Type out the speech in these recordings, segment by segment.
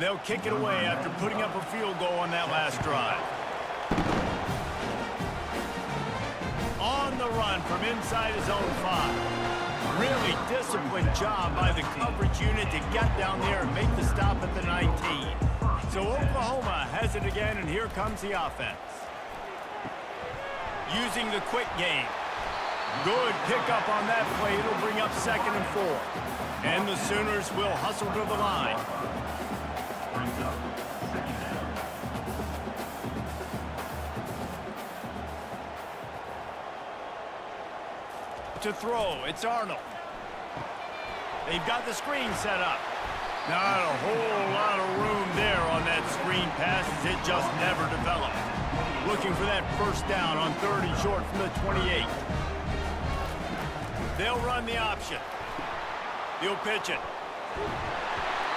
They'll kick it away after putting up a field goal on that last drive. On the run from inside his own 5. Really disciplined job by the coverage unit to get down there and make the stop at the 19. So Oklahoma has it again, and here comes the offense. Using the quick game. Good pickup on that play. It'll bring up 2nd and 4. And the Sooners will hustle to the line. To throw, it's Arnold. They've got the screen set up. Not a whole lot of room there on that screen pass, as it just never developed. Looking for that first down on 3rd and short from the 28. They'll run the option. He'll pitch it.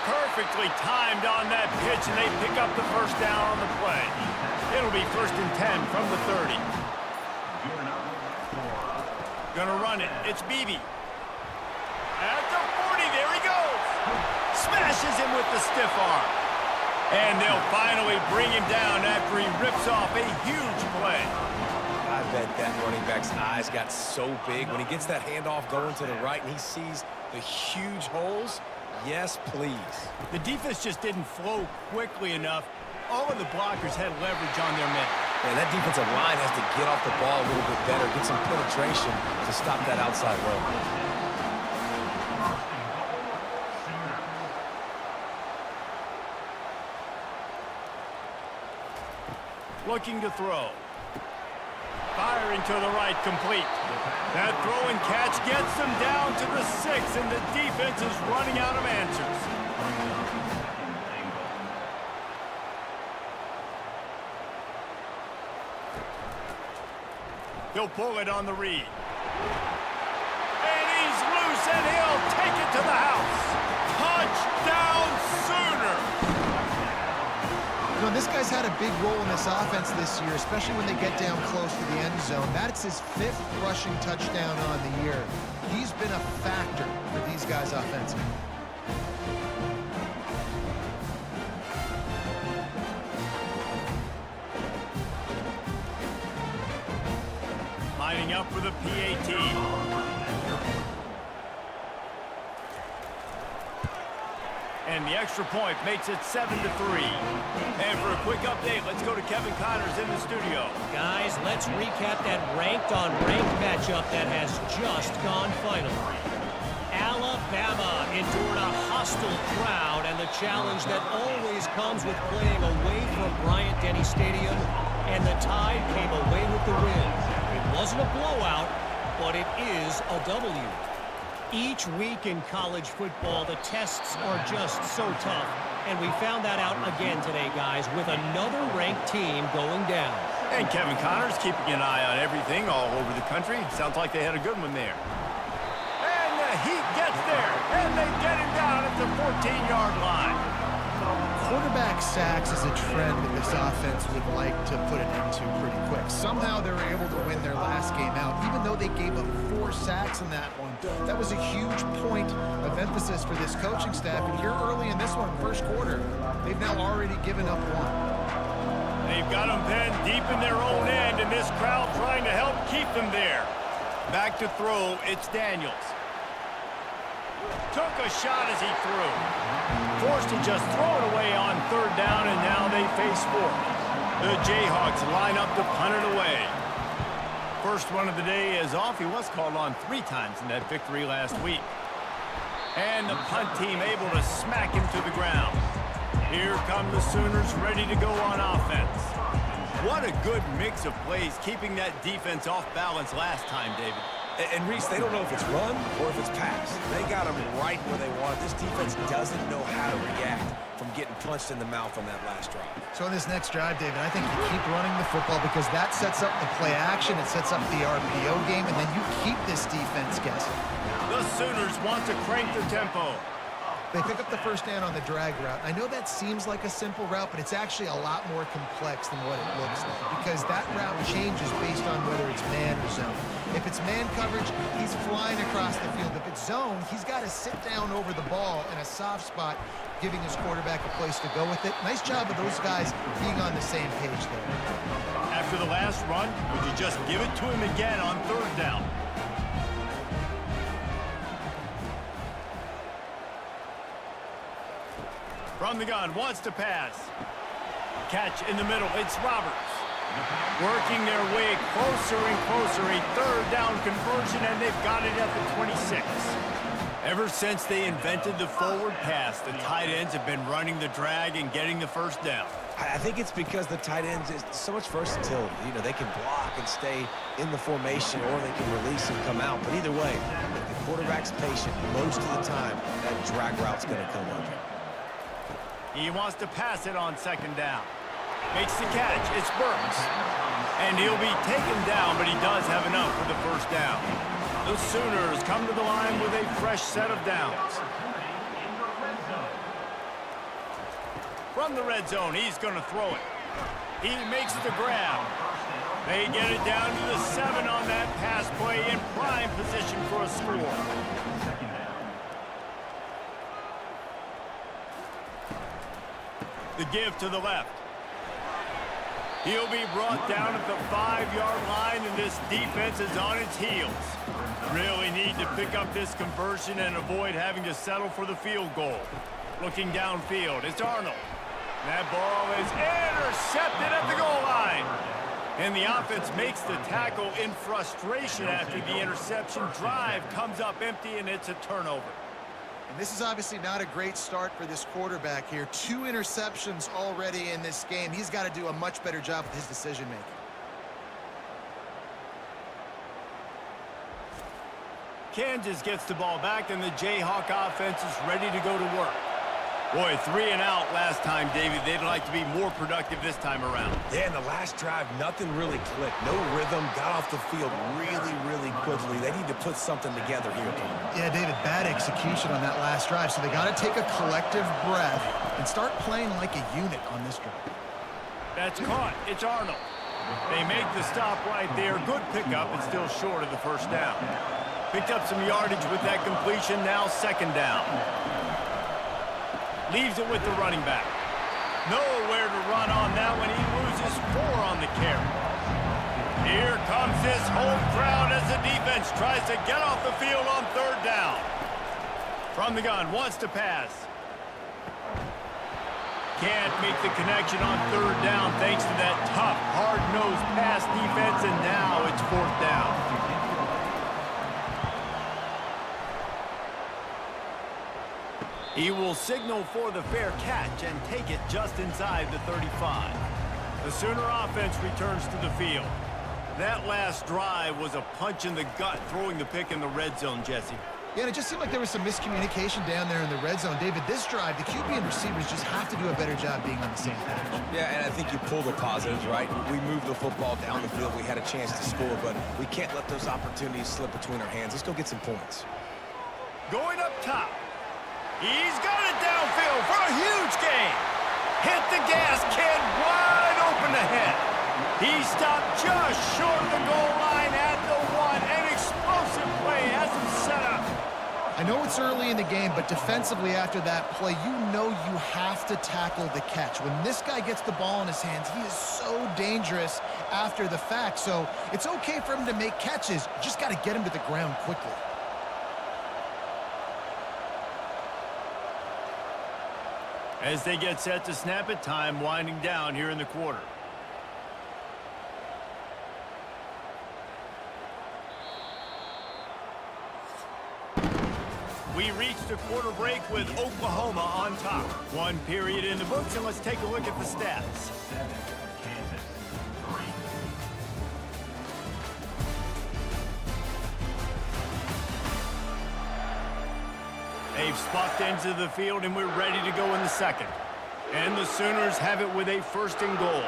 Perfectly timed on that pitch, and they pick up the first down on the play. It'll be 1st and 10 from the 30. Gonna run it. It's Beebe. At the 40, there he goes. Smashes him with the stiff arm. And they'll finally bring him down after he rips off a huge play. I bet that running back's eyes got so big when he gets that handoff going to the right and he sees the huge holes. Yes, please. The defense just didn't flow quickly enough. All of the blockers had leverage on their men. Man, that defensive line has to get off the ball a little bit better, get some penetration to stop that outside run. Looking to throw. Firing to the right, complete. That throw and catch gets them down to the 6, and the defense is running out of answers. He'll pull it on the read. And he's loose, and he'll take it to the house. Touchdown, Sooner! You know, this guy's had a big role in this offense this year, especially when they get down close to the end zone. That's his 5th rushing touchdown on the year. He's been a factor for these guys offensively. Lining up for the PAT. And the extra point makes it 7-3. And for a quick update, let's go to Kevin Connors in the studio. Guys, let's recap that ranked-on-ranked matchup that has just gone final. Alabama endured a hostile crowd and the challenge that always comes with playing away from Bryant-Denny Stadium, and the Tide came away with the win. It wasn't a blowout, but it is a W. Each week in college football, the tests are just so tough, and we found that out again today, guys, with another ranked team going down. And Kevin Connors keeping an eye on everything all over the country. Sounds like they had a good one there. And the Heat gets there, and they get him down at the 14-yard line. Quarterback sacks is a trend that this offense would like to put an end to pretty quick. Somehow they were able to win their last game out, even though they gave up 4 sacks in that one. That was a huge point of emphasis for this coaching staff. And here early in this one, first quarter, they've now already given up 1. They've got them pinned deep in their own end, and this crowd trying to help keep them there. Back to throw, it's Daniels. Took a shot as he threw. Forced to just throw it away on 3rd down, and now they face 4th. The Jayhawks line up to punt it away. First one of the day is off. He was called on 3 times in that victory last week. And the punt team able to smack him to the ground. Here come the Sooners ready to go on offense. What a good mix of plays, keeping that defense off balance last time, David. And Reese, they don't know if it's run or if it's pass. They got them right where they want. This defense doesn't know how to react from getting punched in the mouth on that last drive. So in this next drive, David, I think you keep running the football because that sets up the play action, it sets up the RPO game, and then you keep this defense guessing. The Sooners want to crank the tempo. They pick up the first down on the drag route. I know that seems like a simple route, but it's actually a lot more complex than what it looks like because that route changes based on whether it's man or zone. If it's man coverage, he's flying across the field. If it's zone, he's got to sit down over the ball in a soft spot, giving his quarterback a place to go with it. Nice job of those guys being on the same page there. After the last run, would you just give it to him again on third down? From the gun, wants to pass. Catch in the middle, it's Roberts. Working their way closer and closer, a third down conversion, and they've got it at the 26. Ever since they invented the forward pass, the tight ends have been running the drag and getting the first down. I think it's because the tight ends is so much versatility. You know, they can block and stay in the formation, or they can release and come out. But either way, if the quarterback's patient, most of the time, that drag route's going to come up. He wants to pass it on second down. Makes the catch. It's Burks. And he'll be taken down, but he does have enough for the first down. The Sooners come to the line with a fresh set of downs. From the red zone, he's going to throw it. He makes the grab. They get it down to the 7 on that pass play in prime position for a score. The give to the left. He'll be brought down at the 5-yard line, and this defense is on its heels. Really need to pick up this conversion and avoid having to settle for the field goal. Looking downfield, it's Arnold. That ball is intercepted at the goal line. And the offense makes the tackle in frustration after the interception. Drive comes up empty, and it's a turnover. And this is obviously not a great start for this quarterback here. 2 interceptions already in this game. He's got to do a much better job with his decision-making. Kansas gets the ball back, and the Jayhawk offense is ready to go to work. Boy, 3 and out last time, David. They'd like to be more productive this time around. Yeah, in the last drive, nothing really clicked. No rhythm, got off the field really quickly. They need to put something together here, Tom. Yeah, David, bad execution on that last drive, so they got to take a collective breath and start playing like a unit on this drive. That's caught. It's Arnold. They make the stop right there. Good pickup, but still short of the first down. Picked up some yardage with that completion. Now second down. Leaves it with the running back. Nowhere to run on that one. He loses 4 on the carry. Here comes this home crowd as the defense tries to get off the field on third down. From the gun, wants to pass. Can't make the connection on third down thanks to that tough, hard-nosed pass defense, and now it's fourth down. He will signal for the fair catch and take it just inside the 35. The Sooner offense returns to the field. That last drive was a punch in the gut, throwing the pick in the red zone, Jesse. Yeah, and it just seemed like there was some miscommunication down there in the red zone. David, this drive, the QB and receivers just have to do a better job being on the same page. Yeah, and I think you pull the positives, right? We moved the football down the field. We had a chance to score, but we can't let those opportunities slip between our hands. Let's go get some points. Going up top. He's got it downfield for a huge gain. Hit the gas, kid, wide open ahead. He stopped just short of the goal line at the 1. An explosive play has him set up. I know it's early in the game, but defensively after that play, you know you have to tackle the catch. When this guy gets the ball in his hands, he is so dangerous after the fact. So it's okay for him to make catches. You just got to get him to the ground quickly. As they get set to snap it, time winding down here in the quarter. We reach the quarter break with Oklahoma on top. 1 period in the books, and let's take a look at the stats. They've swapped ends of the field, and we're ready to go in the second. And the Sooners have it with a 1st and goal.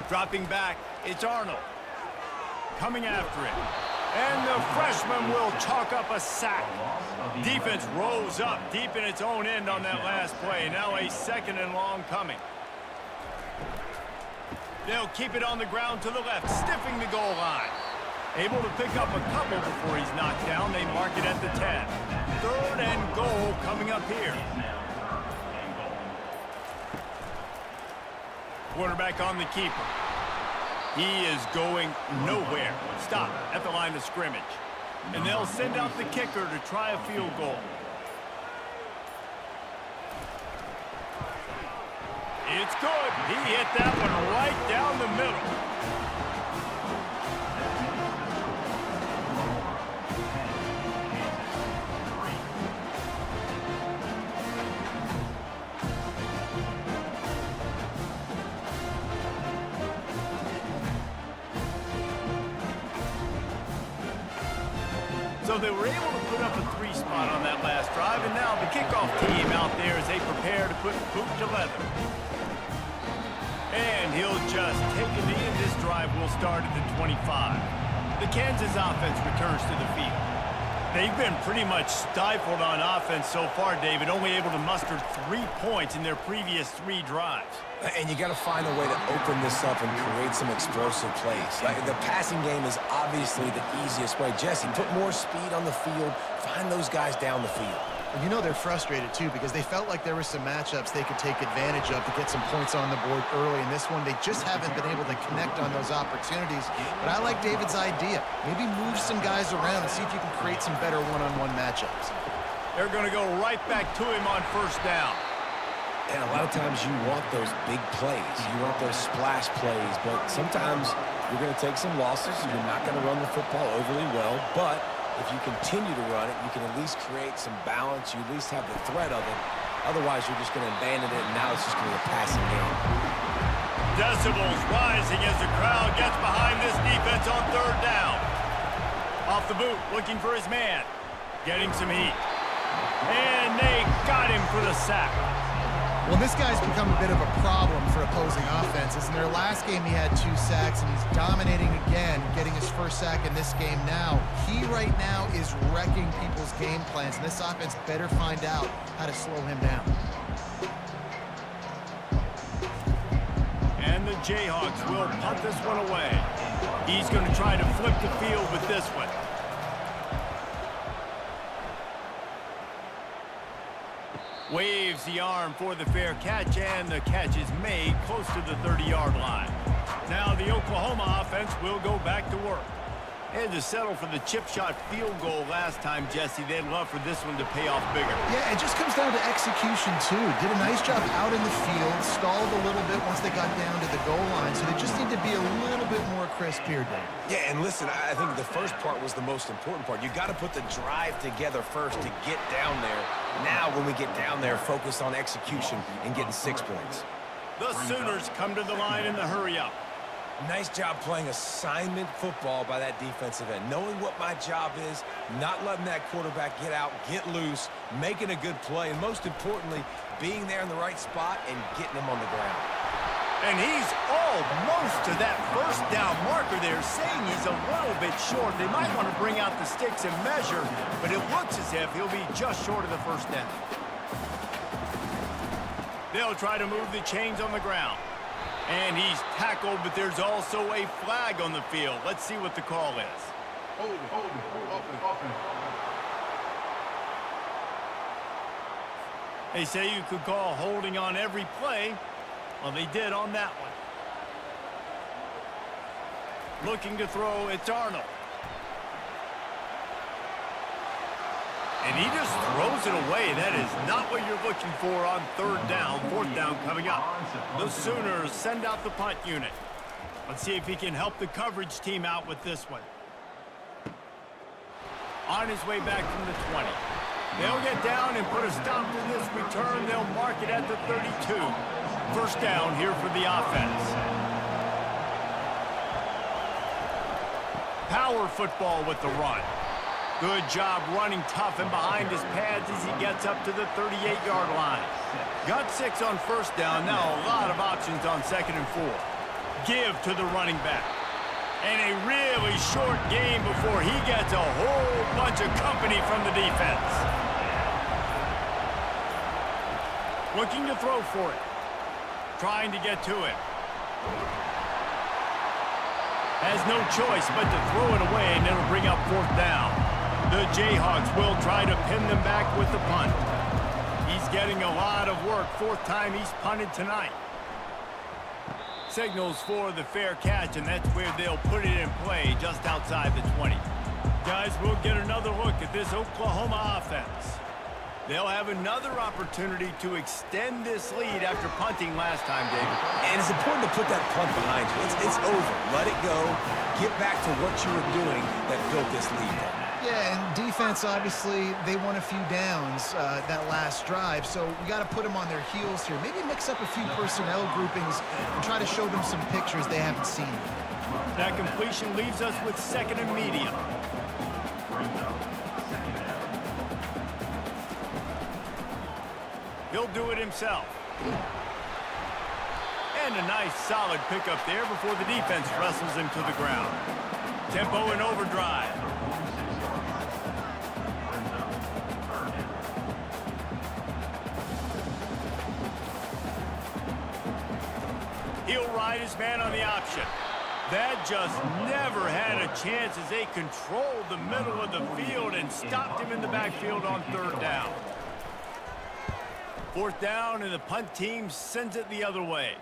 Dropping back, it's Arnold. Coming after it. And the freshman will chalk up a sack. Defense rose up deep in its own end on that last play. Now a 2nd and long coming. They'll keep it on the ground to the left, stiffing the goal line. Able to pick up a couple before he's knocked down. They mark it at the 10. 3rd and goal coming up here. Quarterback on the keeper. He is going nowhere. Stop at the line of scrimmage. And they'll send out the kicker to try a field goal. It's good. He hit that one right down the middle. So they were able to put up a 3 spot on that last drive, and now the kickoff team out there as they prepare to put boot to leather. And he'll just take a knee, and this drive will start at the 25. The Kansas offense returns to the field. They've been pretty much stifled on offense so far, David, only able to muster 3 points in their previous 3 drives. And you got to find a way to open this up and create some explosive plays. Like, the passing game is obviously the easiest way. Jesse, put more speed on the field. Find those guys down the field. You know they're frustrated, too, because they felt like there were some matchups they could take advantage of to get some points on the board early. In this one, they just haven't been able to connect on those opportunities. But I like David's idea. Maybe move some guys around and see if you can create some better one-on-one matchups. They're going to go right back to him on 1st down. And a lot of times you want those big plays. You want those splash plays. But sometimes you're going to take some losses. You're not going to run the football overly well. But if you continue to run it, you can at least create some balance. You at least have the threat of it. Otherwise, you're just going to abandon it, and now it's just going to be a passing game. Decibels rising as the crowd gets behind this defense on 3rd down. Off the boot, looking for his man. Getting some heat. And they got him for the sack. Well, this guy's become a bit of a problem for opposing offenses. In their last game, he had 2 sacks, and he's dominating again, getting his 1st sack in this game now. He right now is wrecking people's game plans, and this offense better find out how to slow him down. And the Jayhawks will punt this one away. He's going to try to flip the field with this one. Waves the arm for the fair catch, and the catch is made close to the 30-yard line. Now the Oklahoma offense will go back to work. They had to settle for the chip shot field goal last time, Jesse. They'd love for this one to pay off bigger. Yeah, it just comes down to execution, too. Did a nice job out in the field, stalled a little bit once they got down to the goal line, so they just need to be a little bit more crisp here, Dave. Yeah, and listen, I think the first part was the most important part. You got to put the drive together first to get down there. Now, when we get down there, focus on execution and getting 6 points. The Sooners come to the line in the hurry-up. Nice job playing assignment football by that defensive end. Knowing what my job is, not letting that quarterback get out, get loose, making a good play, and most importantly, being there in the right spot and getting him on the ground. And he's almost to that 1st down marker there, saying he's a little bit short. They might want to bring out the sticks and measure, but it looks as if he'll be just short of the 1st down. They'll try to move the chains on the ground. And he's tackled, but there's also a flag on the field. Let's see what the call is. They say you could call holding on every play. Well, they did on that one. Looking to throw, it's Arnold. And he just throws it away. That is not what you're looking for on 3rd down. 4th down coming up. The Sooners send out the punt unit. Let's see if he can help the coverage team out with this one. On his way back from the 20. They'll get down and put a stop to this return. They'll mark it at the 32. 1st down here for the offense. Power football with the run. Good job running tough and behind his pads as he gets up to the 38-yard line. Got 6 on 1st down. Now a lot of options on 2nd and 4. Give to the running back. And a really short game before he gets a whole bunch of company from the defense. Looking to throw for it. Trying to get to it. Has no choice but to throw it away, and it'll bring up 4th down. The Jayhawks will try to pin them back with the punt. He's getting a lot of work. 4th time he's punted tonight. Signals for the fair catch, and that's where they'll put it in play, just outside the 20. Guys, we'll get another look at this Oklahoma offense. They'll have another opportunity to extend this lead after punting last time, David. And it's important to put that punt behind you. It's over. Let it go. Get back to what you were doing that built this lead. Yeah, and defense, obviously, they won a few downs that last drive, so we got to put them on their heels here. Maybe mix up a few personnel groupings and try to show them some pictures they haven't seen. That completion leaves us with 2nd and medium. He'll do it himself. And a nice solid pickup there before the defense wrestles him to the ground. Tempo and overdrive. He'll ride his man on the option. That just never had a chance as they controlled the middle of the field and stopped him in the backfield on 3rd down. 4th down, and the punt team sends it the other way.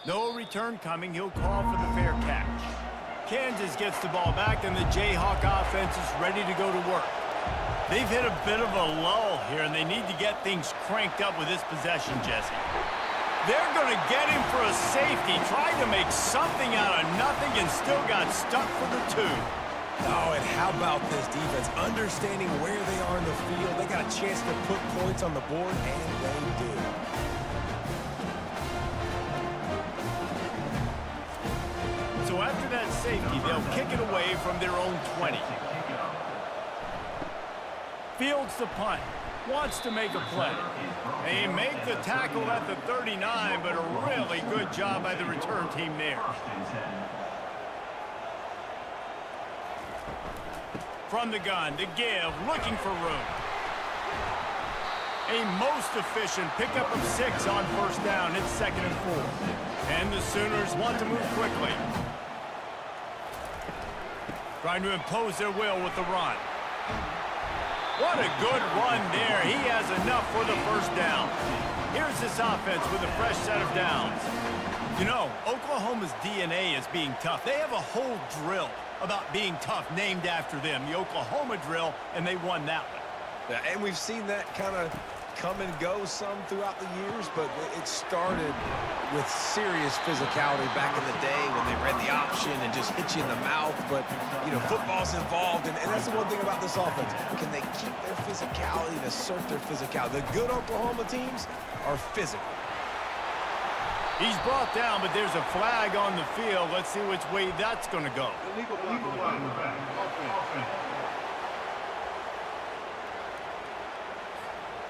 No return coming. He'll call for the fair catch. Kansas gets the ball back, and the Jayhawk offense is ready to go to work. They've hit a bit of a lull here, and they need to get things cranked up with this possession, Jesse. They're going to get him for a safety, tried to make something out of nothing, and still got stuck for the 2. Oh, and how about this defense? Understanding where they are in the field. They got a chance to put points on the board, and they do. So after that safety, they'll kick it away from their own 20. Fields the punt. Wants to make a play. They make the tackle at the 39, but a really good job by the return team there. From the gun to give, looking for room. A most efficient pickup of 6 on 1st down. It's 2nd and 4. And the Sooners want to move quickly. Trying to impose their will with the run. What a good run there. He has enough for the 1st down. Here's this offense with a fresh set of downs. You know, Oklahoma's DNA is being tough. They have a whole drill about being tough named after them, the Oklahoma drill, and they won that one. Yeah, and we've seen that kind of come and go some throughout the years, but it started with serious physicality back in the day when they read the option and just hit you in the mouth. But, you know, football's involved, and that's the one thing about this offense. Can they keep their physicality and assert their physicality? The good Oklahoma teams are physical. He's brought down, but there's a flag on the field. Let's see which way that's going to go. Illegal flag was back. Offense.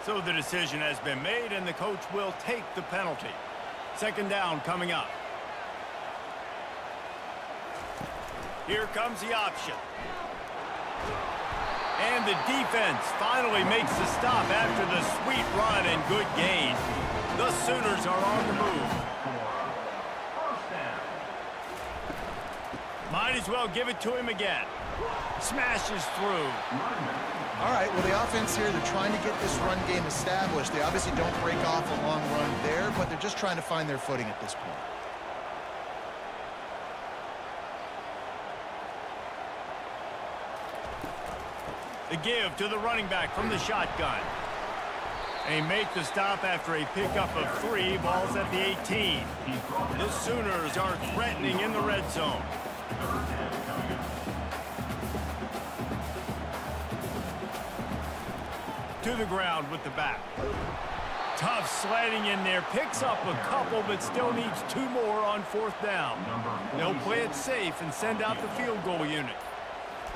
So the decision has been made, and the coach will take the penalty. 2nd down coming up. Here comes the option. And the defense finally makes the stop after the sweet run and good gain. The Sooners are on the move. Might as well give it to him again. Smashes through. All right, well, the offense here, they're trying to get this run game established. They obviously don't break off a long run there, but they're just trying to find their footing at this point. The give to the running back from the shotgun. They make the stop after a pickup of 3. Balls at the 18. The Sooners are threatening in the red zone. To the ground with the back. Tough sledding in there. Picks up a couple, but still needs 2 more on 4th down. They'll play it safe and send out the field goal unit.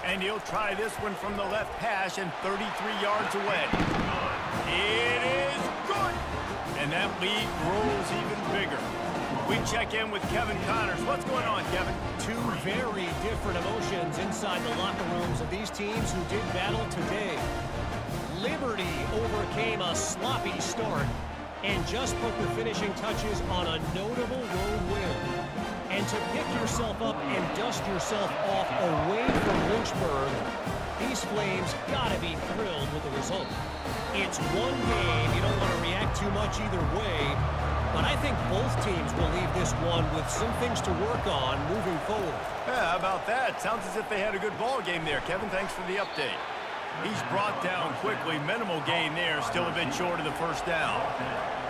And he'll try this one from the left hash and 33 yards away. It is good. And that lead grows even bigger. We check in with Kevin Connors. What's going on, Kevin? Two very different emotions inside the locker rooms of these teams who did battle today. Liberty overcame a sloppy start and just put the finishing touches on a notable road win. And to pick yourself up and dust yourself off away from Lynchburg, these Flames gotta be thrilled with the result. It's one game, you don't want to react too much either way, but I think both teams will leave this one with some things to work on moving forward. Yeah, how about that? Sounds as if they had a good ball game there. Kevin, thanks for the update. He's brought down quickly. Minimal gain there, still a bit short of the first down.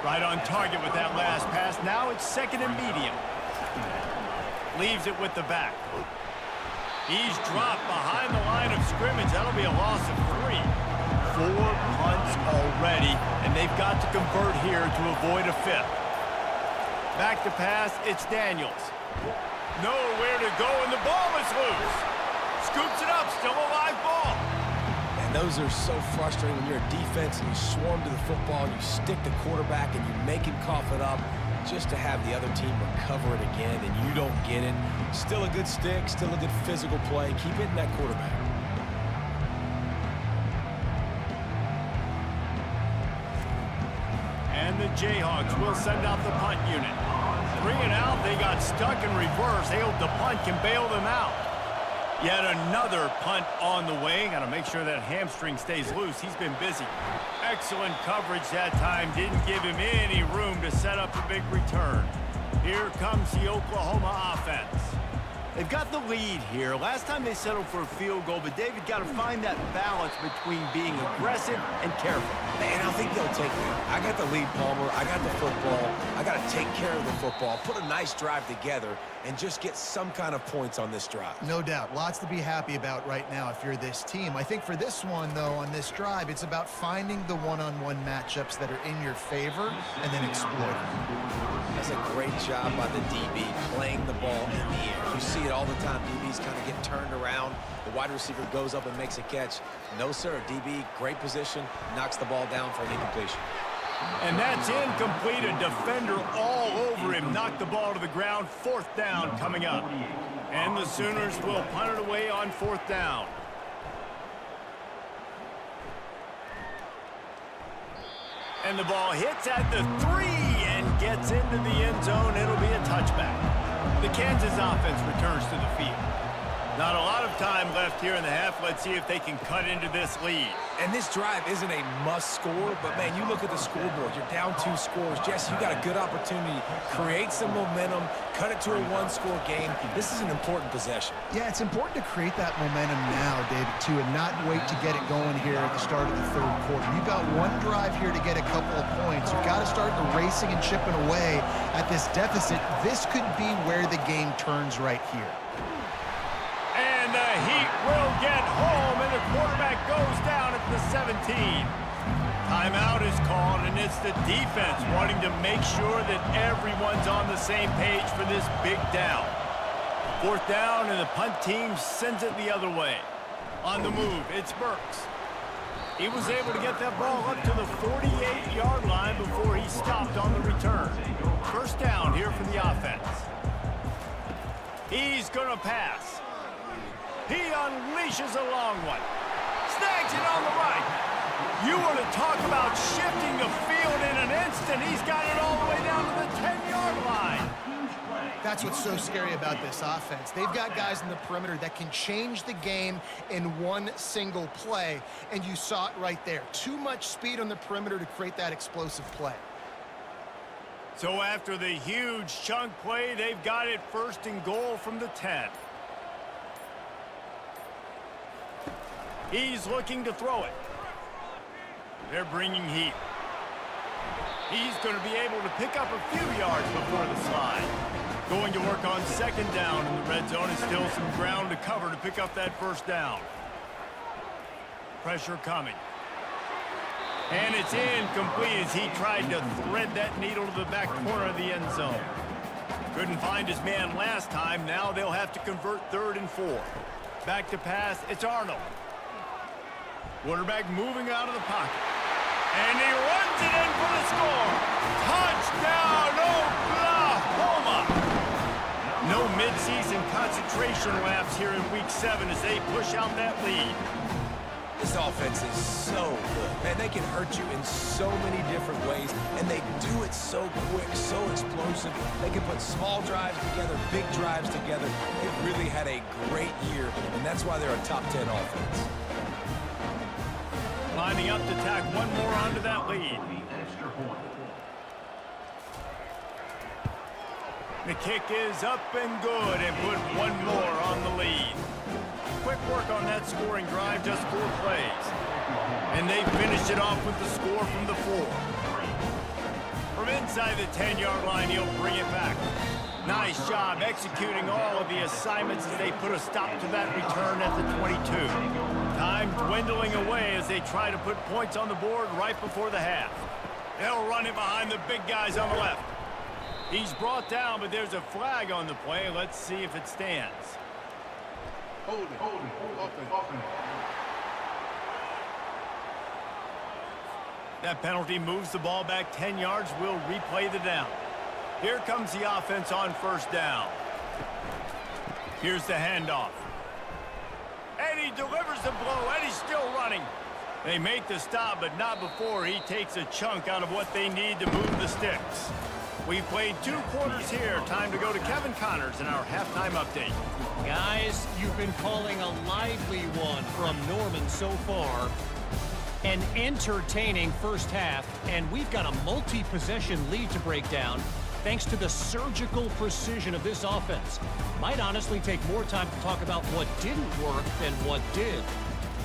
Right on target with that last pass. Now it's second and medium. Leaves it with the back. He's dropped behind the line of scrimmage. That'll be a loss of 3. 4 punts already, and they've got to convert here to avoid a 5th. Back to pass, it's Daniels. Nowhere to go, and the ball is loose. Scoops it up, still a live ball. And those are so frustrating when you're a defense and you swarm to the football and you stick the quarterback and you make him cough it up just to have the other team recover it again and you don't get it. Still a good stick, still a good physical play. Keep hitting that quarterback. And the Jayhawks will send out the punt unit. 3 and out, they got stuck in reverse. They hope the punt can bail them out. Yet another punt on the way. Got to make sure that hamstring stays loose. He's been busy. Excellent coverage that time. Didn't give him any room to set up a big return. Here comes the Oklahoma offense. They've got the lead here. Last time they settled for a field goal, but David got to find that balance between being aggressive and careful. And I think they'll take that. I got the lead, Palmer. I got the football. I got to take care of the football, put a nice drive together, and just get some kind of points on this drive. No doubt. Lots to be happy about right now if you're this team. I think for this one, though, on this drive, it's about finding the one-on-one matchups that are in your favor and then exploiting. That's a great job by the DB playing the ball in the air. You see it all the time. DBs kind of get turned around. The wide receiver goes up and makes a catch. No, sir. DB, great position, knocks the ball down for an incompletion. And that's incomplete. A defender all over him. Knocked the ball to the ground. 4th down coming up. And the Sooners will punt it away on 4th down. And the ball hits at the 3 and gets into the end zone. It'll be a touchback. The Kansas offense returns to the field. Not a lot of time left here in the half. Let's see if they can cut into this lead. And this drive isn't a must score, but, man, you look at the scoreboard. You're down 2 scores. Jesse, you got a good opportunity. Create some momentum. Cut it to a 1-score game. This is an important possession. Yeah, it's important to create that momentum now, David, too, and not wait to get it going here at the start of the 3rd quarter. You've got one drive here to get a couple of points. You've got to start erasing and chipping away at this deficit. This could be where the game turns right here. And the Heat will get home, and the quarterback goes down at the 17. Timeout is called, and it's the defense wanting to make sure that everyone's on the same page for this big down. 4th down, and the punt team sends it the other way. On the move, it's Burks. He was able to get that ball up to the 48-yard line before he stopped on the return. 1st down here for the offense. He's going to pass. He unleashes a long one. Snags it on the right. You want to talk about shifting the field in an instant. He's got it all the way down to the 10-yard line. That's what's so scary about this offense. They've got guys in the perimeter that can change the game in one single play, and you saw it right there. Too much speed on the perimeter to create that explosive play. So after the huge chunk play, they've got it 1st and goal from the 10. He's looking to throw it. They're bringing heat. He's going to be able to pick up a few yards before the slide. Going to work on 2nd down in the red zone, and still some ground to cover to pick up that 1st down. Pressure coming. And it's incomplete as he tried to thread that needle to the back corner of the end zone. Couldn't find his man last time. Now they'll have to convert 3rd and 4. Back to pass, it's Arnold. Quarterback moving out of the pocket. And he runs it in for the score. Touchdown, Oklahoma! concentration lapse here in Week 7 as they push out that lead. This offense is so good. Man, they can hurt you in so many different ways, and they do it so quick, so explosive. They can put small drives together, big drives together. They've really had a great year, and that's why they're a top 10 offense. Lining up to tack one more onto that lead. The kick is up and good, and put one more on the lead. Quick work on that scoring drive, just 4 plays. And they finished it off with the score from the 4. From inside the 10-yard line, he'll bring it back. Nice job executing all of the assignments as they put a stop to that return at the 22. Time dwindling away as they try to put points on the board right before the half. They'll run it behind the big guys on the left. He's brought down, but there's a flag on the play. Let's see if it stands. Hold it. Offense. That penalty moves the ball back 10 yards. We'll replay the down. Here comes the offense on first down. Here's the handoff. And he delivers the blow, and he's still running. They make the stop, but not before he takes a chunk out of what they need to move the sticks. We've played 2 quarters here. Time to go to Kevin Connors in our halftime update. Guys, you've been calling a lively one from Norman so far. An entertaining first half, and we've got a multi-possession lead to break down thanks to the surgical precision of this offense. Might honestly take more time to talk about what didn't work than what did.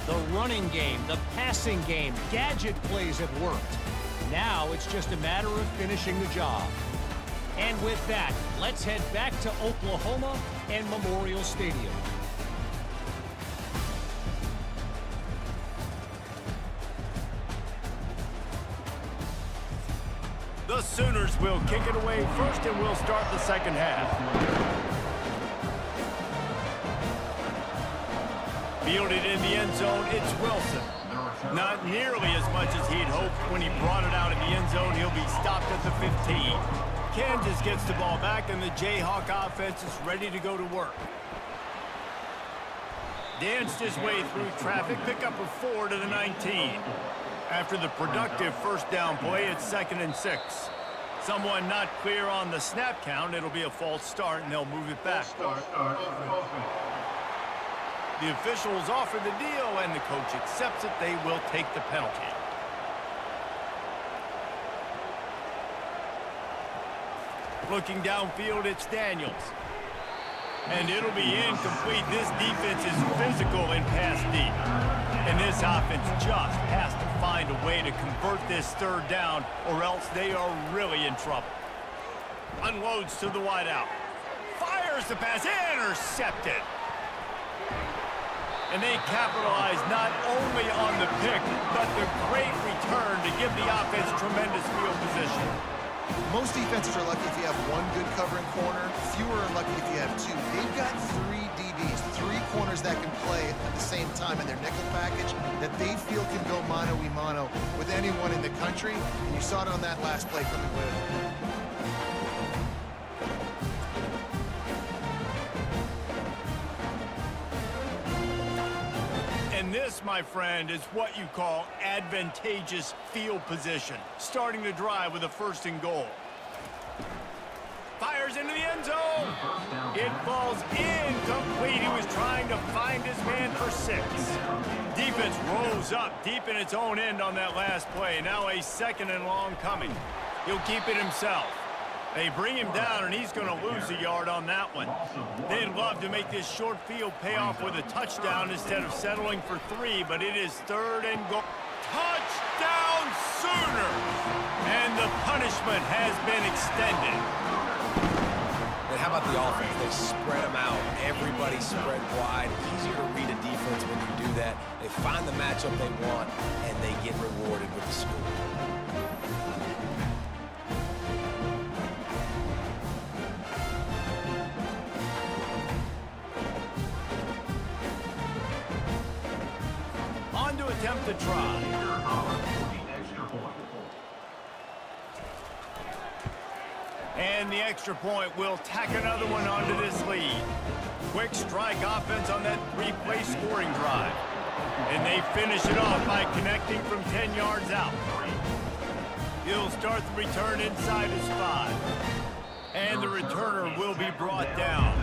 The running game, the passing game, gadget plays have worked. Now it's just a matter of finishing the job. And with that, let's head back to Oklahoma and Memorial Stadium. The Sooners will kick it away first, and we'll start the second half. Fielded in the end zone, it's Wilson. Not nearly as much as he'd hoped when he brought it out in the end zone. He'll be stopped at the 15. Kansas gets the ball back, and the Jayhawk offense is ready to go to work. Danced his way through traffic, pick up a 4 to the 19. After the productive first down play, it's 2nd and 6. Someone not clear on the snap count. It'll be a false start, and they'll move it back. The officials offer the deal, and the coach accepts it. They will take the penalty. Looking downfield, it's Daniels. And it'll be incomplete. This defense is physical and pass deep. And this offense just has to find a way to convert this 3rd down, or else they are really in trouble. Unloads to the wideout. Fires the pass, intercepted. And they capitalize not only on the pick, but the great return to give the offense tremendous field position. Most defenses are lucky if you have 1 good covering corner. Fewer are lucky if you have 2. They've got 3 DBs, 3 corners that can play at the same time in their nickel package that they feel can go mano-a-mano with anyone in the country. And you saw it on that last play from the win. And this, my friend, is what you call advantageous field position. Starting the drive with a 1st and goal. Fires into the end zone. It falls incomplete. He was trying to find his man for 6. Defense rose up deep in its own end on that last play. Now a 2nd and long coming. He'll keep it himself. They bring him down, and he's going to lose a yard on that one. They'd love to make this short field pay off with a touchdown instead of settling for 3, but it is 3rd and goal. Touchdown Sooners! And the punishment has been extended. But how about the offense? They spread them out. Everybody spread wide. Easier to read a defense when you do that. They find the matchup they want, and they get rewarded with the score. Attempt to try. And the extra point will tack another one onto this lead. Quick strike offense on that three-play scoring drive. And they finish it off by connecting from 10 yards out. He'll start the return inside his 5. And the returner will be brought down.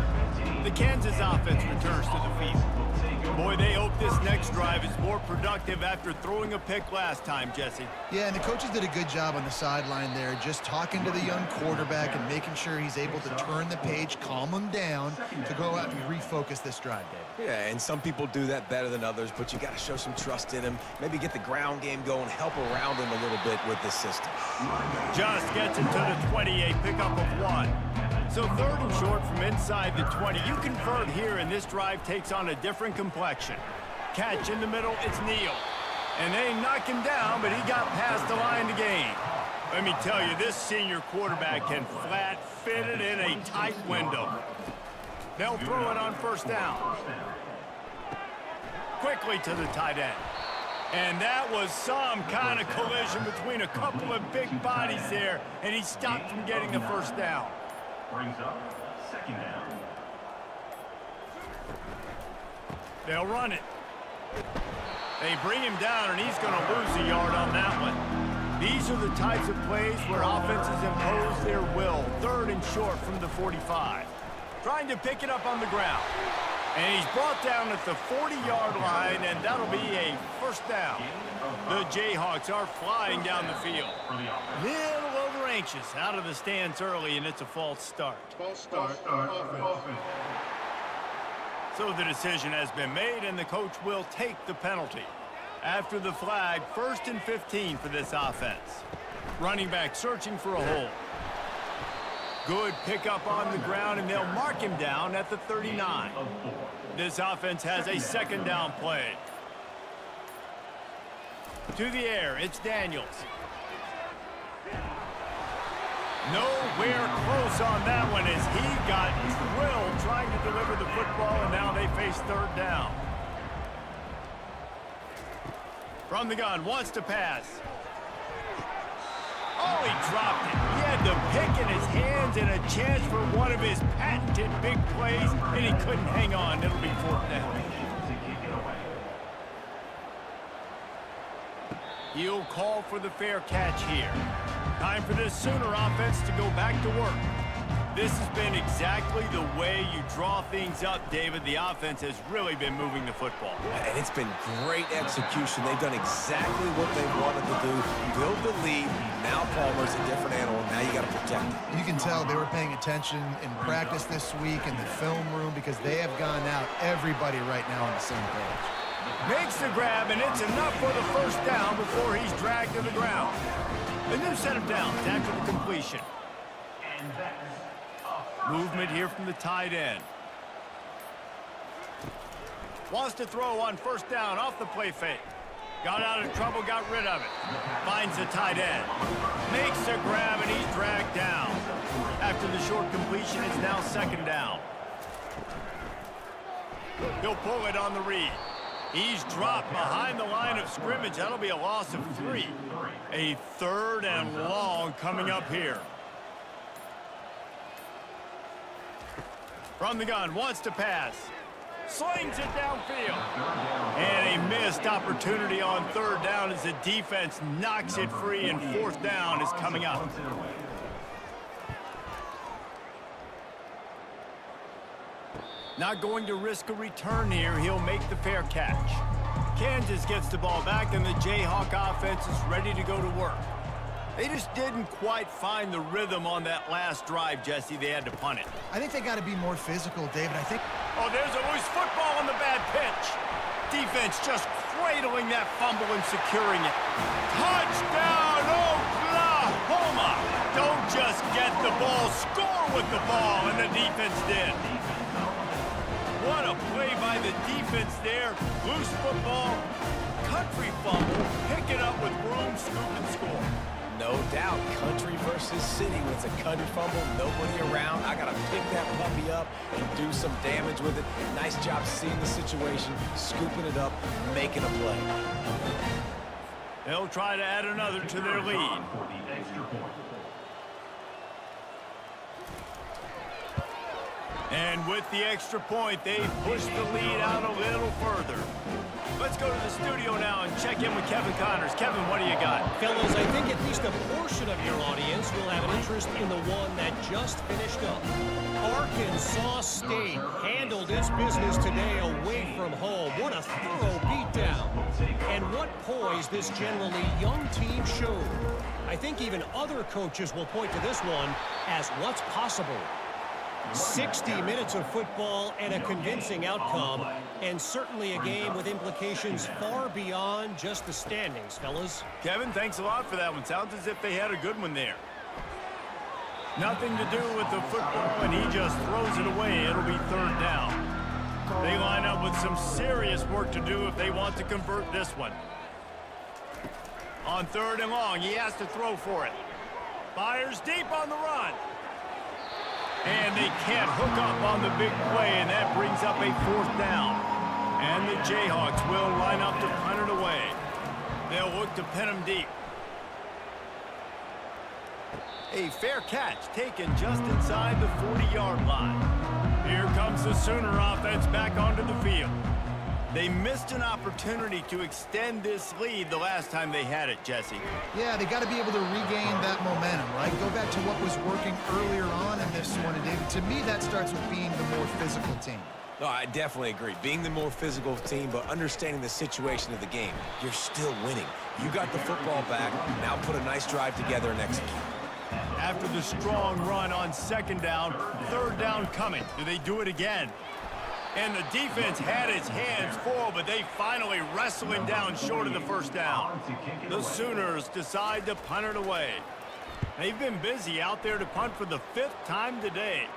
The Kansas offense returns to the field. Boy, they hope this next drive is more productive after throwing a pick last time, Jesse. Yeah, and the coaches did a good job on the sideline there, just talking to the young quarterback and making sure he's able to turn the page, calm him down to go out and refocus this drive, Dave. Yeah, and some people do that better than others, but you got to show some trust in him. Maybe get the ground game going, help around him a little bit with this system. Just gets it to the 28, pickup of 1. So 3rd and short from inside the 20. You convert here, and this drive takes on a different complexion. Catch in the middle, it's Neal. And they knock him down, but he got past the line to gain. Let me tell you, this senior quarterback can flat fit it in a tight window. They'll throw it on 1st down. Quickly to the tight end. And that was some kind of collision between a couple of big bodies there, and he stopped from getting the 1st down. Brings up 2nd down. They'll run it. They bring him down, and he's going to lose a yard on that one. These are the types of plays where offenses impose their will. 3rd and short from the 45. Trying to pick it up on the ground. And he's brought down at the 40-yard line, and that'll be a 1st down. The Jayhawks are flying down the field. Little over anxious out of the stands early, and it's a false start. False start. Offense. So the decision has been made, and the coach will take the penalty. After the flag, 1st and 15 for this offense. Running back searching for a hole. Good pickup on the ground, and they'll mark him down at the 39. This offense has a 2nd down play. To the air, it's Daniels. Nowhere close on that one as he got drilled trying to deliver the football, and now they face 3rd down. From the gun, wants to pass. Oh, he dropped it. He had the pick in his hands and a chance for one of his patented big plays, and he couldn't hang on. It'll be 4th down. He'll call for the fair catch here. Time for this Sooner offense to go back to work. This has been exactly the way you draw things up, David. The offense has really been moving the football. And it's been great execution. They've done exactly what they wanted to do. Build the lead. Now Palmer's a different animal. Now you got to protect him. You can tell they were paying attention in practice this week in the film room because they have gone out, everybody right now on the same page. Makes the grab, and it's enough for the 1st down before he's dragged to the ground. A new set of downs after the completion. Movement here from the tight end. Wants to throw on 1st down off the play fake. Got out of trouble, got rid of it. Finds the tight end. Makes a grab, and he's dragged down. After the short completion, it's now 2nd down. He'll pull it on the read. He's dropped behind the line of scrimmage. That'll be a loss of 3. A 3rd and long coming up here. From the gun, wants to pass. Slings it downfield. And a missed opportunity on 3rd down as the defense knocks it free, and 4th down is coming up. Not going to risk a return here. He'll make the fair catch. Kansas gets the ball back, and the Jayhawk offense is ready to go to work. They just didn't quite find the rhythm on that last drive, Jesse. They had to punt it. I think they got to be more physical, David. I think... Oh, there's a loose football on the bad pitch. Defense just cradling that fumble and securing it. Touchdown, Oklahoma! Don't just get the ball, score with the ball, and the defense did. What a play by the defense there. Loose football, country fumble, pick it up with room, scoop, and score. No doubt, country versus city. When it's a country fumble, nobody around. I got to pick that puppy up and do some damage with it. Nice job seeing the situation, scooping it up, making a play. They'll try to add another to their lead. And with the extra point, they push the lead out a little further. Let's go to the studio now and check in with Kevin Connors. Kevin, what do you got? Fellas, I think at least a portion of your audience will have an interest in the one that just finished up. Arkansas State handled its business today away from home. What a thorough beatdown. And what poise this generally young team showed. I think even other coaches will point to this one as what's possible. 60 minutes of football and a convincing outcome, and certainly a game with implications far beyond just the standings, fellas. Kevin, thanks a lot for that one. Sounds as if they had a good one there. Nothing to do with the football, and he just throws it away. It'll be third down. They line up with some serious work to do if they want to convert this one. On third and long, he has to throw for it. Fires deep on the run. And they can't hook up on the big play, and that brings up a fourth down. And the Jayhawks will line up to punt it away. They'll look to pin him deep. A fair catch taken just inside the 40-yard line. Here comes the Sooner offense back onto the field. They missed an opportunity to extend this lead the last time they had it, Jesse. Yeah, they got to be able to regain that momentum, right? Go back to what was working earlier on in this one. And David, to me, that starts with being the more physical team. No, I definitely agree. Being the more physical team, but understanding the situation of the game. You're still winning. You got the football back. Now put a nice drive together and execute. After the strong run on second down, third down coming. Do they do it again? And the defense had its hands full, but they finally wrestle him down short of the first down. The Sooners decide to punt it away. They've been busy out there to punt for the 5th time today.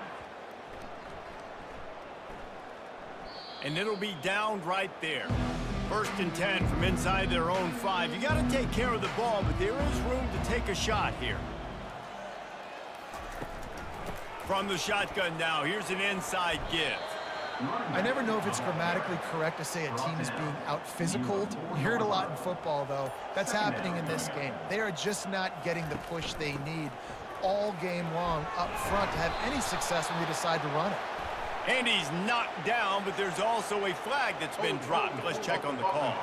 And it'll be downed right there. 1st and 10 from inside their own 5. You got to take care of the ball, but there is room to take a shot here. From the shotgun now, here's an inside give. I never know if it's grammatically correct to say a team is being out-physicaled. You hear it a lot in football, though. That's happening in this game. They are just not getting the push they need all game long up front to have any success when they decide to run it. And he's knocked down, but there's also a flag that's been dropped. Let's check on the call.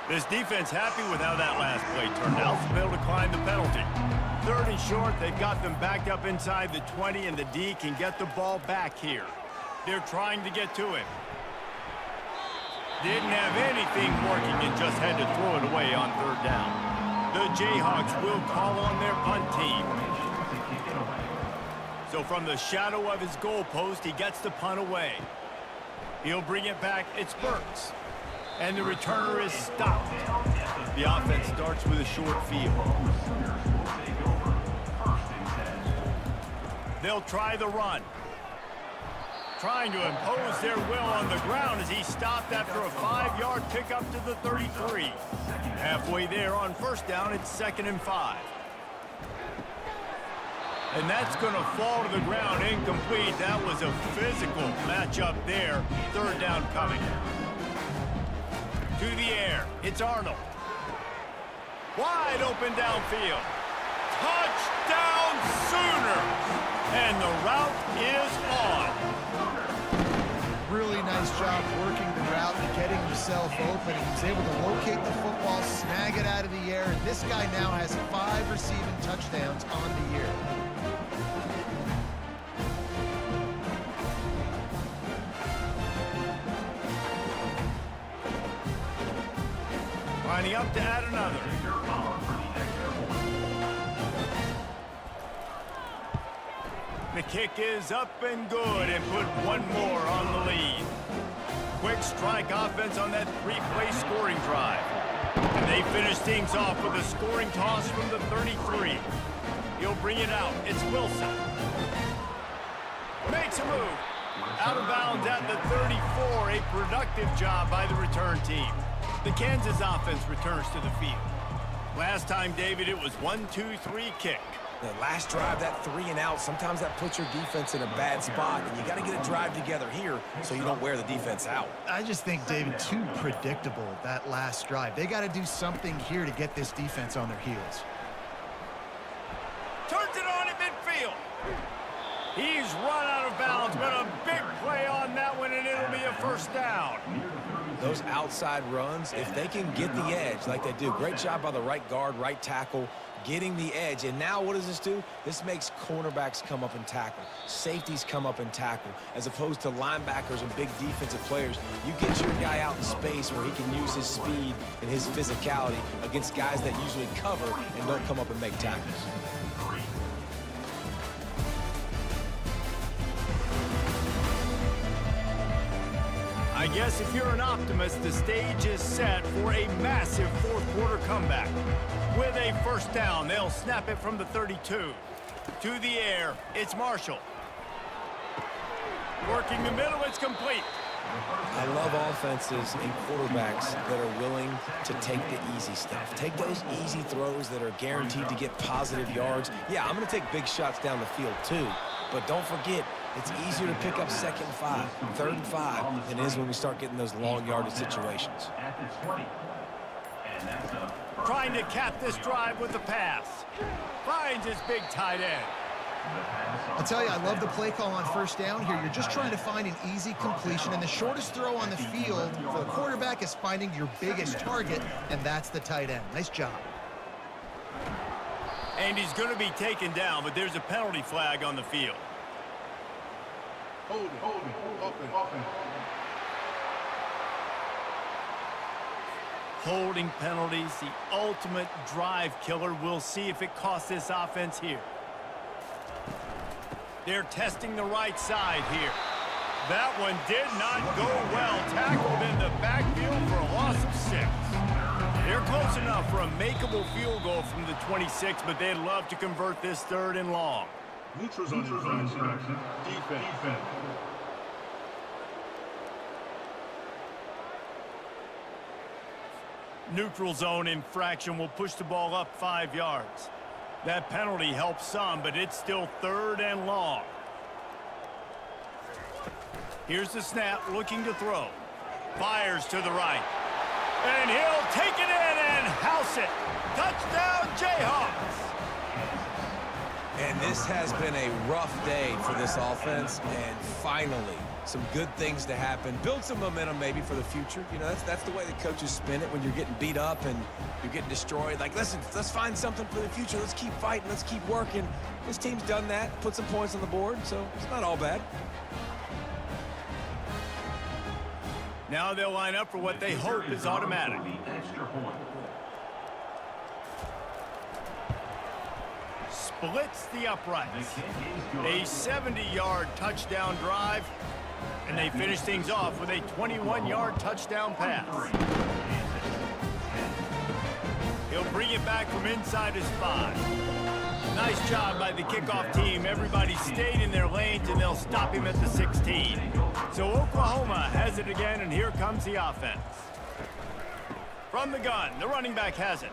This defense happy with how that last play turned out, so they'll decline the penalty. 3rd and short, they've got them backed up inside the 20, and the D can get the ball back here. They're trying to get to him. Didn't have anything working and just had to throw it away on 3rd down. The Jayhawks will call on their punt team. So from the shadow of his goalpost, he gets the punt away. He'll bring it back. It's Burks. And the returner is stopped. The offense starts with a short field. They'll try the run. Trying to impose their will on the ground as he stopped after a 5-yard pickup to the 33. Halfway there on 1st down, it's 2nd and 5. And that's going to fall to the ground incomplete. That was a physical matchup there. 3rd down coming. To the air, it's Arnold. Wide open downfield. Touchdown Sooners! And the route is on. Really nice job working the route and getting himself open. He was able to locate the football, snag it out of the air, and this guy now has 5 receiving touchdowns on the year. Lining up to add another. The kick is up and good and put one more on the lead. Quick strike offense on that 3-play scoring drive. And they finish things off with a scoring toss from the 33. He'll bring it out. It's Wilson. Makes a move. Out of bounds at the 34. A productive job by the return team. The Kansas offense returns to the field. Last time, David, it was 1-2-3 kick. The last drive, that 3 and out, sometimes that puts your defense in a bad spot, and you got to get a drive together here so you don't wear the defense out. I just think, David, too predictable, that last drive. They got to do something here to get this defense on their heels. Turns it on at midfield. He's run out of bounds, but a big play on that one, and it'll be a first down. Those outside runs, if they can get the edge like they do, great job by the right guard, right tackle, getting the edge. And now what does this do? This makes cornerbacks come up and tackle. Safeties come up and tackle. As opposed to linebackers and big defensive players, you get your guy out in space where he can use his speed and his physicality against guys that usually cover and don't come up and make tackles. I guess if you're an optimist, the stage is set for a massive fourth-quarter comeback. With a first down, they'll snap it from the 32. To the air, it's Marshall. Working the middle, it's complete. I love offenses and quarterbacks that are willing to take the easy stuff. Take those easy throws that are guaranteed to get positive yards. Yeah, I'm going to take big shots down the field too, but don't forget, it's easier to pick up 2nd and 5, 3rd and 5 than it is when we start getting those long yardage situations. Trying to cap this drive with the pass. Finds his big tight end. I'll tell you, I love the play call on first down here. You're just trying to find an easy completion, and the shortest throw on the field for the quarterback is finding your biggest target, and that's the tight end. Nice job. And he's going to be taken down, but there's a penalty flag on the field. Hold it, open. Holding penalties, the ultimate drive killer. We'll see if it costs this offense here. They're testing the right side here. That one did not go well. Tackled in the backfield for a loss of 6. They're close enough for a makeable field goal from the 26, but they'd love to convert this 3rd and long. Neutrals on infraction. Defense. Neutral zone infraction will push the ball up 5 yards. That penalty helps some, but it's still 3rd and long. Here's the snap, looking to throw. Fires to the right. And he'll take it in and house it. Touchdown, Jayhawks. And this has been a rough day for this offense, and finally, some good things to happen. Build some momentum maybe for the future. You know, that's the way the coaches spin it when you're getting beat up and you're getting destroyed. Like, listen, let's find something for the future. Let's keep fighting. Let's keep working. This team's done that, put some points on the board, so it's not all bad. Now they'll line up for what they hope is automatic. Splits the uprights. A 70-yard touchdown drive, and they finish things off with a 21-yard touchdown pass. He'll bring it back from inside his 5. Nice job by the kickoff team. Everybody stayed in their lanes, and they'll stop him at the 16. So Oklahoma has it again, and here comes the offense. From the gun, the running back has it.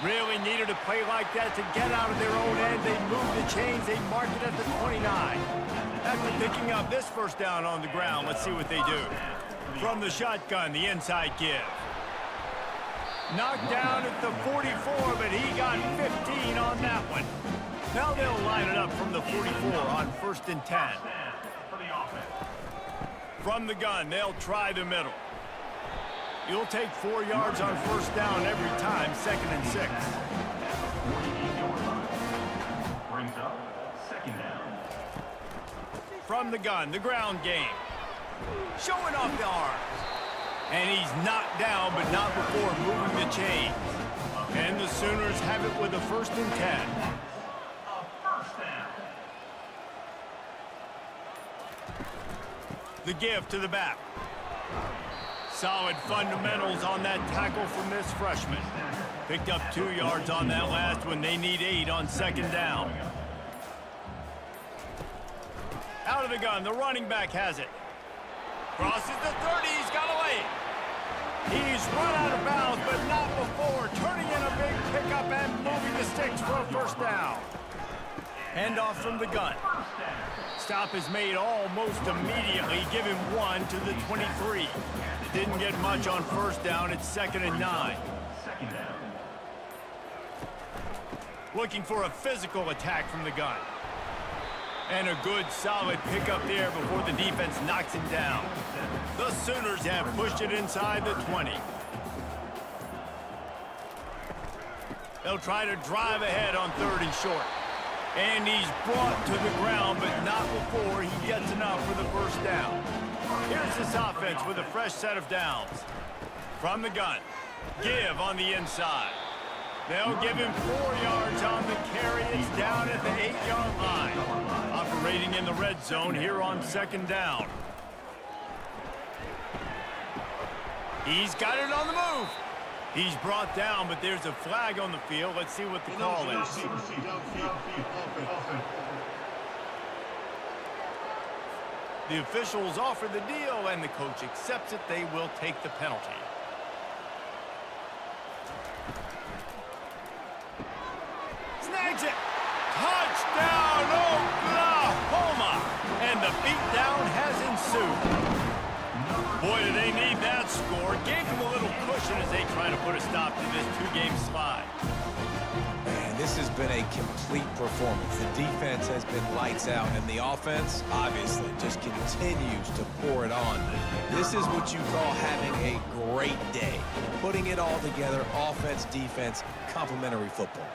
Really needed a play like that to get out of their own end. They move the chains. They mark it at the 29. After picking up this first down on the ground, let's see what they do. From the shotgun, the inside give. Knocked down at the 44, but he got 15 on that one. Now they'll line it up from the 44 on 1st and 10. From the gun, they'll try the middle. You'll take 4 yards on first down every time, 2nd and 6. Brings up 2nd down. From the gun, the ground game. Showing off the arms. And he's knocked down, but not before moving the chains. And the Sooners have it with a 1st and 10. The give to the back. Solid fundamentals on that tackle from this freshman. Picked up 2 yards on that last one. They need 8 on 2nd down. Out of the gun, the running back has it. Crosses the 30, he's got away. He's run out of bounds, but not before. Turning in a big pickup and moving the sticks for a first down. Handoff from the gun. Stop is made almost immediately. Give him 1 to the 23. Didn't get much on first down. It's 2nd and 9. Looking for a physical attack from the gun. And a good, solid pickup there before the defense knocks him down. The Sooners have pushed it inside the 20. They'll try to drive ahead on 3rd and short. And he's brought to the ground, but not before he gets enough for the first down. Here's this offense with a fresh set of downs. From the gun, give on the inside. They'll give him 4 yards on the carry. It's down at the 8-yard line. Operating in the red zone here on 2nd down. He's got it on the move. He's brought down, but there's a flag on the field. Let's see what the call is. The officials offer the deal, and the coach accepts it. They will take the penalty. Snags it. Touchdown, Oklahoma! And the beatdown has ensued. Boy, do they need that score. Gave them a little cushion as they try to put a stop to this 2-game slide. Man, this has been a complete performance. The defense has been lights out, and the offense, obviously, just continues to pour it on. This is what you call having a great day. Putting it all together, offense, defense, complementary football.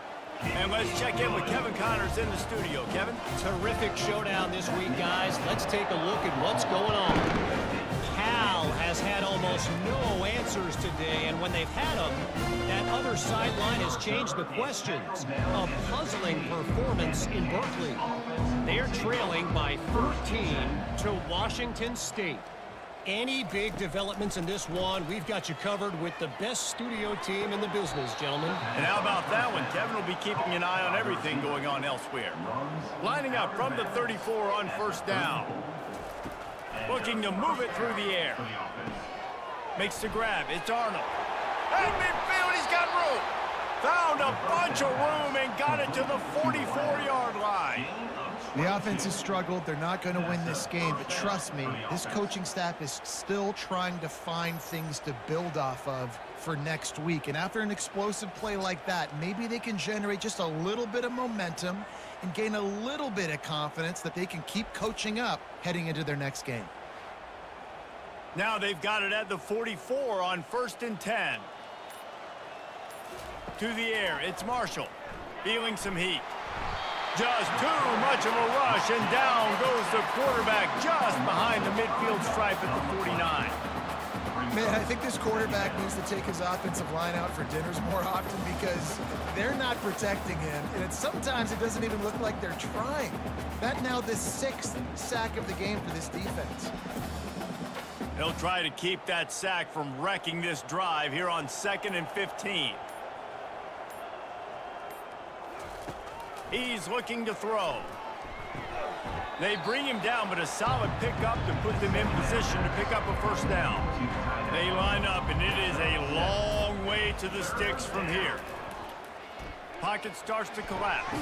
And let's check in with Kevin Connors in the studio. Kevin? Terrific showdown this week, guys. Let's take a look at what's going on. Cal has had almost no answers today, and when they've had them, that other sideline has changed the questions. A puzzling performance in Berkeley. They're trailing by 13 to Washington State. Any big developments in this one, we've got you covered with the best studio team in the business, gentlemen. And how about that one? Kevin will be keeping an eye on everything going on elsewhere. Lining up from the 34 on 1st down. Looking to move it through the air. Makes the grab. It's Arnold. At midfield, he's got room. Found a bunch of room and got it to the 44-yard line. The offense has struggled. They're not going to win this game, but trust me, this coaching staff is still trying to find things to build off of for next week. And after an explosive play like that, maybe they can generate just a little bit of momentum and gain a little bit of confidence that they can keep coaching up heading into their next game. Now they've got it at the 44 on 1st and 10. To the air, it's Marshall. Feeling some heat. Just too much of a rush, and down goes the quarterback just behind the midfield stripe at the 49. Man, I think this quarterback needs to take his offensive line out for dinners more often because they're not protecting him, and sometimes it doesn't even look like they're trying. That now the 6th sack of the game for this defense. They'll try to keep that sack from wrecking this drive here on 2nd and 15. He's looking to throw. They bring him down, but a solid pickup to put them in position to pick up a 1st down. They line up, and it is a long way to the sticks from here. Pocket starts to collapse.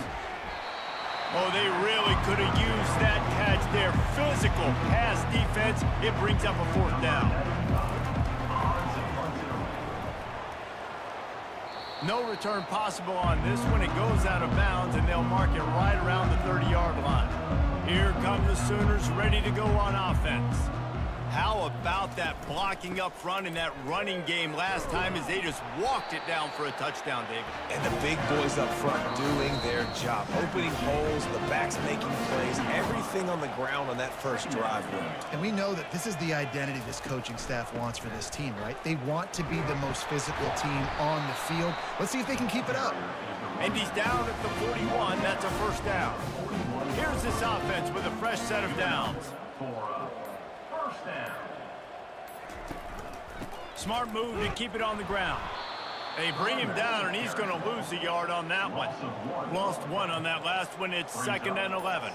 Oh, they really could have used that catch there. Physical pass defense. It brings up a 4th down. No return possible on this one. It goes out of bounds, and they'll mark it right around the 30-yard line. Here come the Sooners ready to go on offense. How about that blocking up front in that running game last time as they just walked it down for a touchdown, David? And the big boys up front doing their job. Opening holes, the backs making plays, everything on the ground on that first drive worked. And we know that this is the identity this coaching staff wants for this team, right? They want to be the most physical team on the field. Let's see if they can keep it up. And he's down at the 41. That's a 1st down. Here's this offense with a fresh set of downs. Smart move to keep it on the ground. They bring him down, and he's going to lose a yard on that one. Lost 1 on that last one. It's 2nd and 11.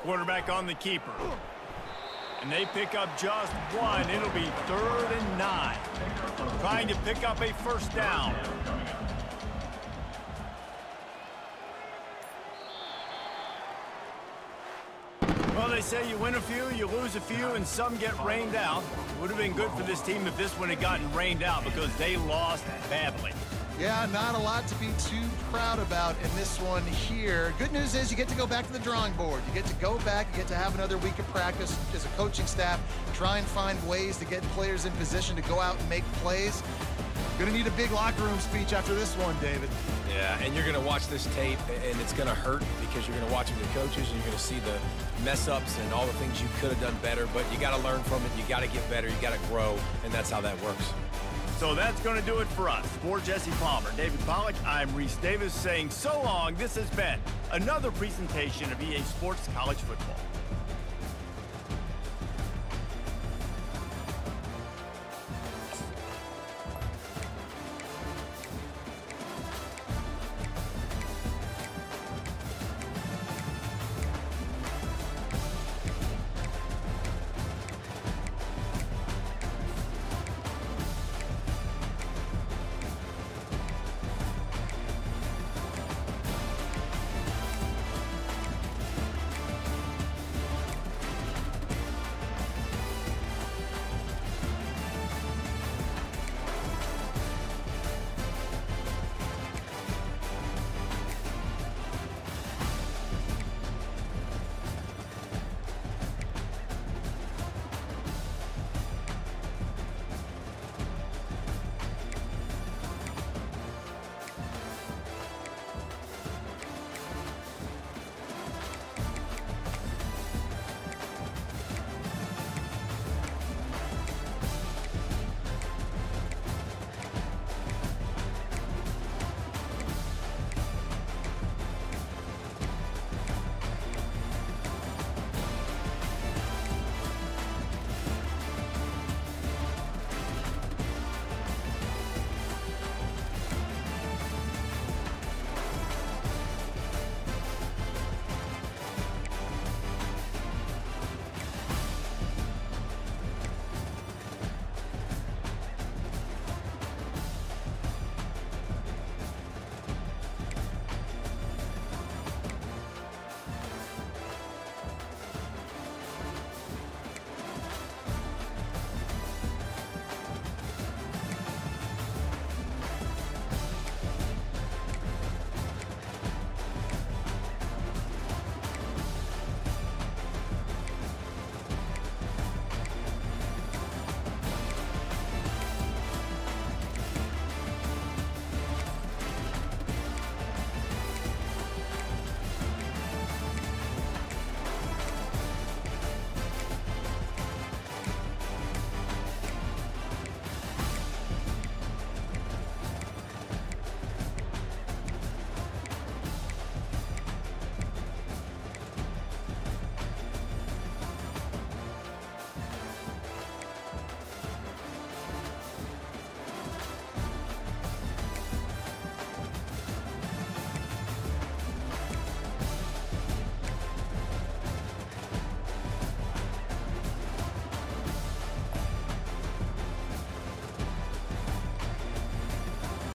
Quarterback on the keeper. And they pick up just 1. It'll be 3rd and 9. Trying to pick up a 1st down. Well, they say you win a few, you lose a few, and some get rained out. Would have been good for this team if this one had gotten rained out because they lost badly. Yeah, not a lot to be too proud about in this one here. Good news is you get to go back to the drawing board. You get to go back, you get to have another week of practice as a coaching staff, try and find ways to get players in position to go out and make plays. Gonna need a big locker room speech after this one, David. Yeah, and you're going to watch this tape, and it's going to hurt because you're going to watch with your coaches, and you're going to see the mess-ups and all the things you could have done better, but you got to learn from it, you got to get better, you got to grow, and that's how that works. So that's going to do it for us. For Jesse Palmer, David Pollack, I'm Reese Davis saying so long. This has been another presentation of EA Sports College Football.